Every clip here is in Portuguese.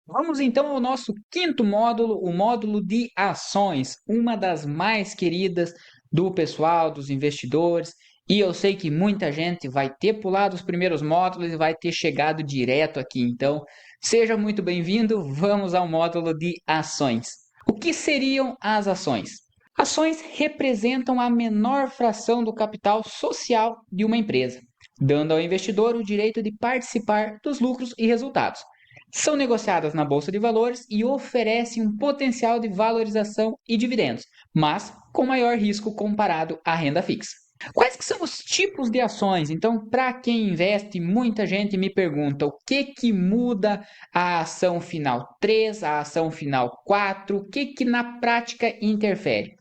Vamos então ao nosso quinto módulo, o módulo de ações, uma das mais queridas do pessoal, dos investidores. E eu sei que muita gente vai ter pulado os primeiros módulos e vai ter chegado direto aqui. Então, seja muito bem-vindo. Vamos ao módulo de ações. O que seriam as ações? Ações representam a menor fração do capital social de uma empresa, dando ao investidor o direito de participar dos lucros e resultados. São negociadas na bolsa de valores e oferecem um potencial de valorização e dividendos, mas com maior risco comparado à renda fixa. Quais que são os tipos de ações? Então, para quem investe, muita gente me pergunta o que muda a ação final 3, a ação final 4, o que na prática interfere?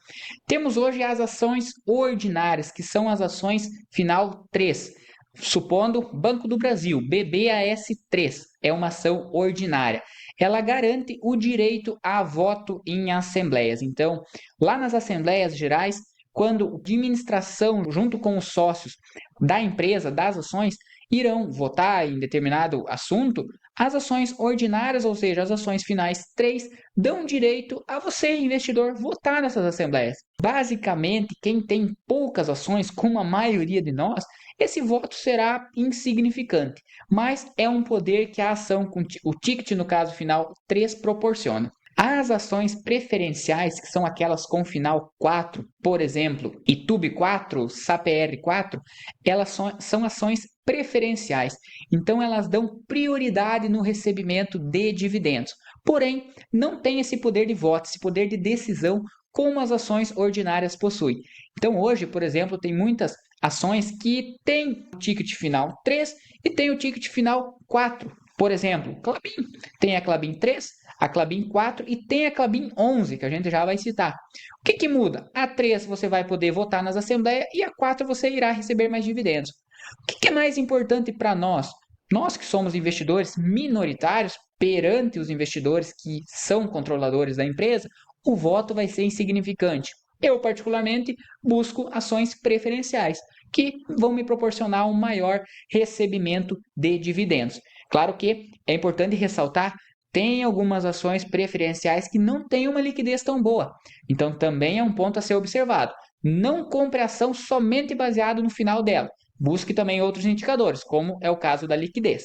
Temos hoje as ações ordinárias, que são as ações final 3. Supondo Banco do Brasil, BBAS3, é uma ação ordinária. Ela garante o direito a voto em assembleias. Então, lá nas assembleias gerais, quando a administração, junto com os sócios da empresa, das ações, irão votar em determinado assunto, as ações ordinárias, ou seja, as ações finais 3, dão direito a você, investidor, votar nessas assembleias. Basicamente, quem tem poucas ações, como a maioria de nós, esse voto será insignificante, mas é um poder que a ação, o ticket no caso final 3, proporciona. As ações preferenciais, que são aquelas com final 4, por exemplo, ITUB 4, SAPR 4, elas são ações preferenciais. Então, elas dão prioridade no recebimento de dividendos. Porém, não tem esse poder de voto, esse poder de decisão como as ações ordinárias possuem. Então, hoje, por exemplo, tem muitas ações que têm o ticket final 3 e tem o ticket final 4. Por exemplo, Klabin tem a Klabin 3, a Klabin 4 e tem a Klabin 11, que a gente já vai citar. O que muda? A 3 você vai poder votar nas assembleias e a 4 você irá receber mais dividendos. O que é mais importante para nós? Nós que somos investidores minoritários perante os investidores que são controladores da empresa, o voto vai ser insignificante. Eu, particularmente, busco ações preferenciais, que vão me proporcionar um maior recebimento de dividendos. Claro que é importante ressaltar, tem algumas ações preferenciais que não têm uma liquidez tão boa. Então, também é um ponto a ser observado. Não compre ação somente baseado no final dela. Busque também outros indicadores, como é o caso da liquidez.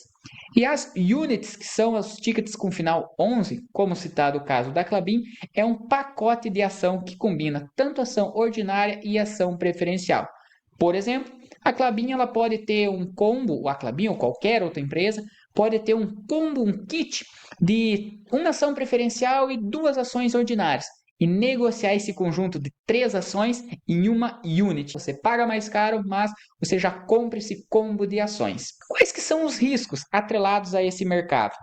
E as units, que são os tickets com final 11, como citado o caso da Klabin, é um pacote de ação que combina tanto ação ordinária e ação preferencial. Por exemplo, a Klabin ela pode ter um combo, a Klabin ou qualquer outra empresa, pode ter um combo, um kit de uma ação preferencial e duas ações ordinárias e negociar esse conjunto de 3 ações em uma unit. Você paga mais caro, mas você já compra esse combo de ações. Quais que são os riscos atrelados a esse mercado?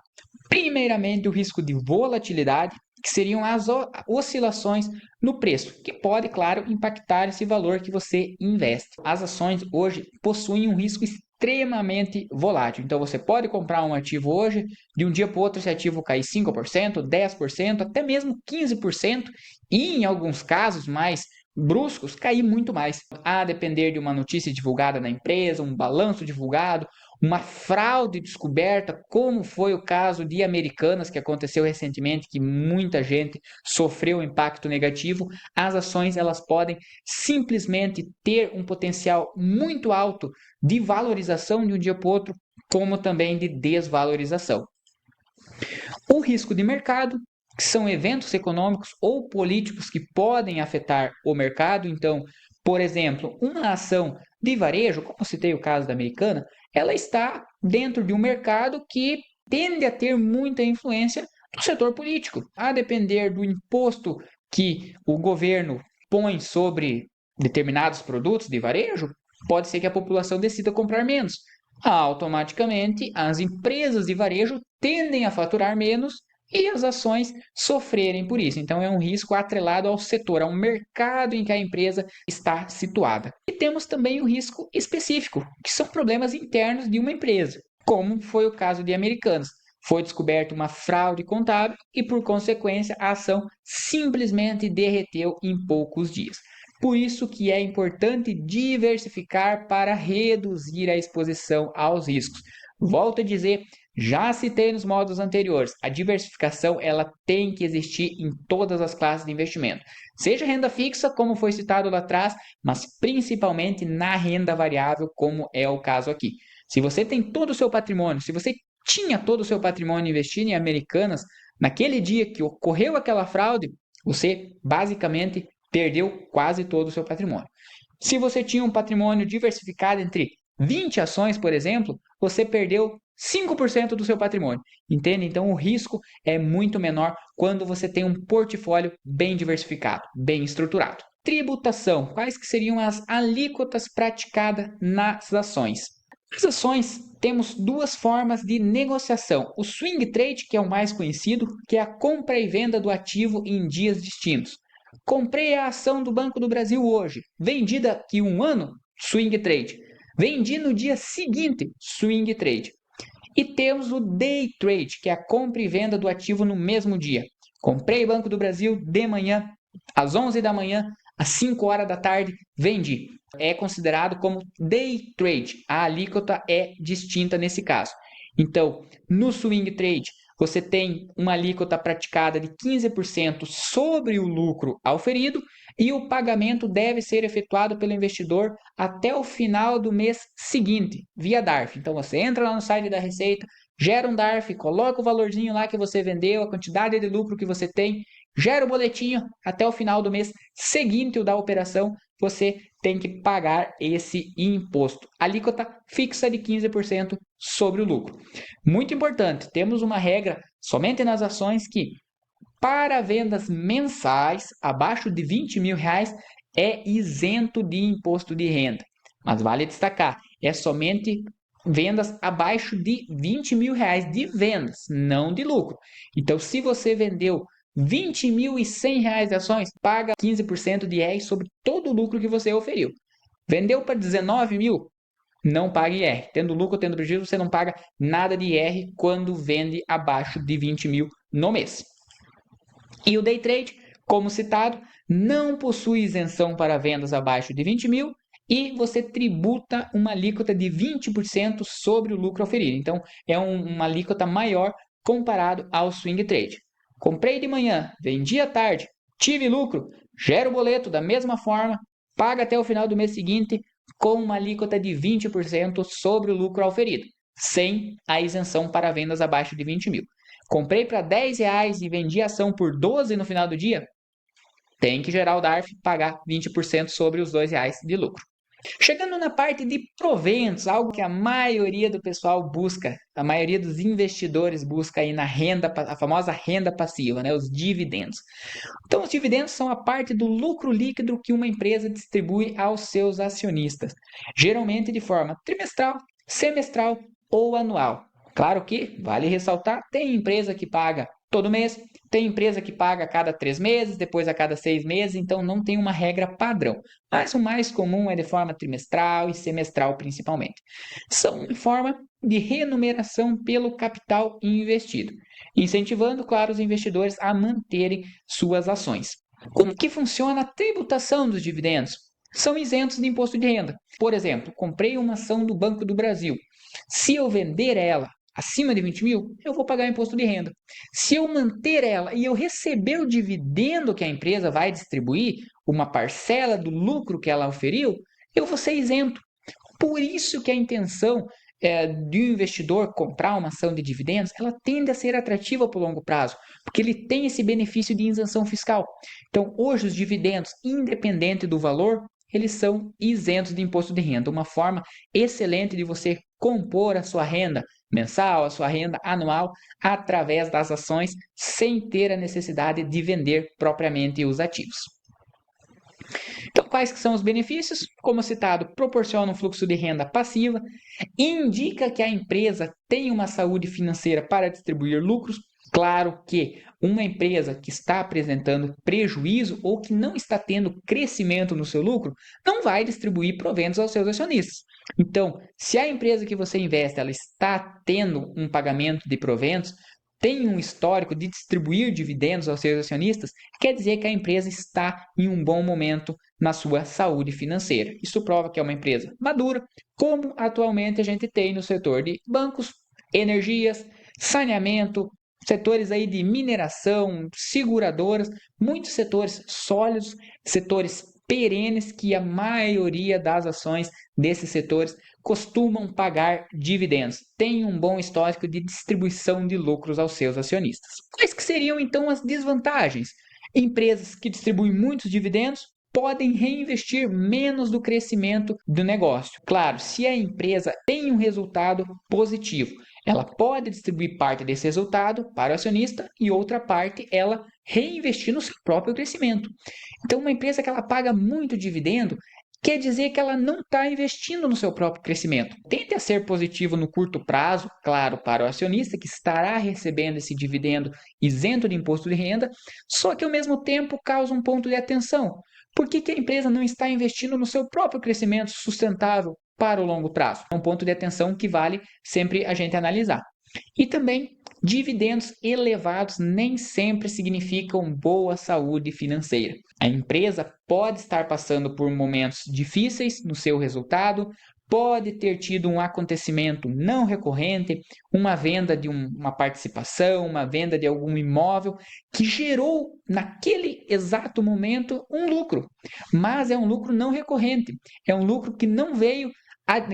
Primeiramente, o risco de volatilidade, que seriam as oscilações no preço, que pode, claro, impactar esse valor que você investe. As ações hoje possuem um risco extremamente volátil. Então, você pode comprar um ativo hoje, de um dia para o outro, esse ativo cair 5%, 10%, até mesmo 15%, e em alguns casos mais bruscos, cair muito mais. A depender de uma notícia divulgada na empresa, um balanço divulgado, uma fraude descoberta, como foi o caso de Americanas, que aconteceu recentemente, que muita gente sofreu impacto negativo, as ações elas podem simplesmente ter um potencial muito alto de valorização de um dia para o outro, como também de desvalorização. O risco de mercado, que são eventos econômicos ou políticos que podem afetar o mercado. Então, por exemplo, uma ação de varejo, como citei o caso da Americana, ela está dentro de um mercado que tende a ter muita influência do setor político, a depender do imposto que o governo põe sobre determinados produtos de varejo, pode ser que a população decida comprar menos. Automaticamente, as empresas de varejo tendem a faturar menos e as ações sofrerem por isso. Então, é um risco atrelado ao setor, ao mercado em que a empresa está situada. E temos também o risco específico, que são problemas internos de uma empresa, como foi o caso de Americanas. Foi descoberta uma fraude contábil e, por consequência, a ação simplesmente derreteu em poucos dias. Por isso que é importante diversificar para reduzir a exposição aos riscos. Volto a dizer, Já citei nos módulos anteriores, a diversificação ela tem que existir em todas as classes de investimento. Seja renda fixa, como foi citado lá atrás, mas principalmente na renda variável, como é o caso aqui. Se você tem todo o seu patrimônio, se você tinha todo o seu patrimônio investido em Americanas, naquele dia que ocorreu aquela fraude, você basicamente perdeu quase todo o seu patrimônio. Se você tinha um patrimônio diversificado entre 20 ações, por exemplo, você perdeu 5% do seu patrimônio, entende? Então o risco é muito menor quando você tem um portfólio bem diversificado, bem estruturado. Tributação. Quais que seriam as alíquotas praticadas nas ações? Nas ações, temos duas formas de negociação. O swing trade, que é o mais conhecido, que é a compra e venda do ativo em dias distintos. Comprei a ação do Banco do Brasil hoje, vendi daqui um ano, swing trade. Vendi no dia seguinte, swing trade. E temos o day trade, que é a compra e venda do ativo no mesmo dia. Comprei Banco do Brasil de manhã, às 11 da manhã, às 5 horas da tarde, vendi. É considerado como day trade. A alíquota é distinta nesse caso. Então, no swing trade, você tem uma alíquota praticada de 15% sobre o lucro auferido e o pagamento deve ser efetuado pelo investidor até o final do mês seguinte, via DARF. Então você entra lá no site da Receita, gera um DARF, coloca o valorzinho lá que você vendeu, a quantidade de lucro que você tem, gera o boletinho, até o final do mês seguinte o da operação, você tem que pagar esse imposto. Alíquota fixa de 15% sobre o lucro. Muito importante, temos uma regra somente nas ações que para vendas mensais abaixo de 20 mil reais é isento de imposto de renda. Mas vale destacar, é somente vendas abaixo de 20 mil reais de vendas, não de lucro. Então, se você vendeu 20.100 reais de ações, paga 15% de IR sobre todo o lucro que você oferiu. Vendeu para 19 mil, não paga IR. Tendo lucro ou tendo prejuízo, você não paga nada de IR quando vende abaixo de 20 mil no mês. E o day trade, como citado, não possui isenção para vendas abaixo de 20 mil e você tributa uma alíquota de 20% sobre o lucro oferido. Então, é uma alíquota maior comparado ao swing trade. Comprei de manhã, vendi à tarde, tive lucro, gero o boleto da mesma forma, paga até o final do mês seguinte com uma alíquota de 20% sobre o lucro auferido, sem a isenção para vendas abaixo de 20 mil. Comprei para R$10 e vendi a ação por 12 no final do dia, tem que gerar o DARF e pagar 20% sobre os R$2 de lucro. Chegando na parte de proventos, algo que a maioria do pessoal busca, a maioria dos investidores busca aí na renda, a famosa renda passiva, né, os dividendos. Então, os dividendos são a parte do lucro líquido que uma empresa distribui aos seus acionistas, geralmente de forma trimestral, semestral ou anual. Claro que, vale ressaltar, tem empresa que paga todo mês, tem empresa que paga a cada 3 meses, depois a cada 6 meses, então não tem uma regra padrão. Mas o mais comum é de forma trimestral e semestral, principalmente. São em forma de remuneração pelo capital investido, incentivando, claro, os investidores a manterem suas ações. Como que funciona a tributação dos dividendos? São isentos de imposto de renda. Por exemplo, comprei uma ação do Banco do Brasil. Se eu vender ela acima de 20 mil, eu vou pagar imposto de renda. Se eu manter ela e eu receber o dividendo que a empresa vai distribuir, uma parcela do lucro que ela oferiu, eu vou ser isento. Por isso que a intenção de um investidor comprar uma ação de dividendos, ela tende a ser atrativa para o longo prazo, porque ele tem esse benefício de isenção fiscal. Então, hoje os dividendos, independente do valor, eles são isentos de imposto de renda, uma forma excelente de você compor a sua renda mensal, a sua renda anual, através das ações, sem ter a necessidade de vender propriamente os ativos. Então, quais que são os benefícios? Como citado, proporciona um fluxo de renda passiva, indica que a empresa tem uma saúde financeira para distribuir lucros. Claro que uma empresa que está apresentando prejuízo ou que não está tendo crescimento no seu lucro, não vai distribuir proventos aos seus acionistas. Então, se a empresa que você investe ela está tendo um pagamento de proventos, tem um histórico de distribuir dividendos aos seus acionistas, quer dizer que a empresa está em um bom momento na sua saúde financeira. Isso prova que é uma empresa madura, como atualmente a gente tem no setor de bancos, energias, saneamento, setores aí de mineração, seguradoras, muitos setores sólidos, setores perenes que a maioria das ações desses setores costumam pagar dividendos, tem um bom histórico de distribuição de lucros aos seus acionistas. Quais que seriam então as desvantagens? Empresas que distribuem muitos dividendos podem reinvestir menos do crescimento do negócio. Claro, se a empresa tem um resultado positivo, ela pode distribuir parte desse resultado para o acionista e outra parte ela reinvestir no seu próprio crescimento. Então, uma empresa que ela paga muito dividendo quer dizer que ela não está investindo no seu próprio crescimento. Tende a ser positivo no curto prazo, claro, para o acionista que estará recebendo esse dividendo isento de imposto de renda, só que ao mesmo tempo causa um ponto de atenção. Por que a empresa não está investindo no seu próprio crescimento sustentável para o longo prazo? É um ponto de atenção que vale sempre a gente analisar. E também, dividendos elevados nem sempre significam boa saúde financeira. A empresa pode estar passando por momentos difíceis no seu resultado, pode ter tido um acontecimento não recorrente, uma venda de uma participação, uma venda de algum imóvel que gerou naquele exato momento um lucro, mas é um lucro não recorrente, é um lucro que não veio,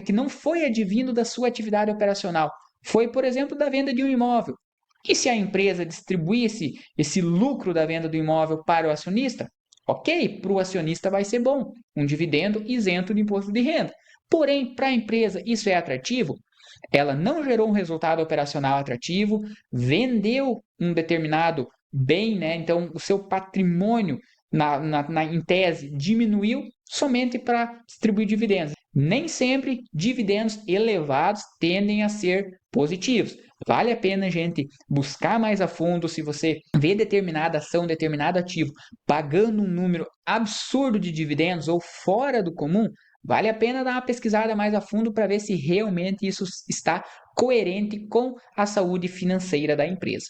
que não foi advindo da sua atividade operacional, foi, por exemplo, da venda de um imóvel. E se a empresa distribuir esse lucro da venda do imóvel para o acionista, ok, para o acionista vai ser bom, um dividendo isento de imposto de renda. Porém, para a empresa isso é atrativo? Ela não gerou um resultado operacional atrativo, vendeu um determinado bem, né? Então o seu patrimônio em tese diminuiu somente para distribuir dividendos. Nem sempre dividendos elevados tendem a ser positivos. Vale a pena a gente buscar mais a fundo se você vê determinada ação, determinado ativo pagando um número absurdo de dividendos ou fora do comum, vale a pena dar uma pesquisada mais a fundo para ver se realmente isso está coerente com a saúde financeira da empresa.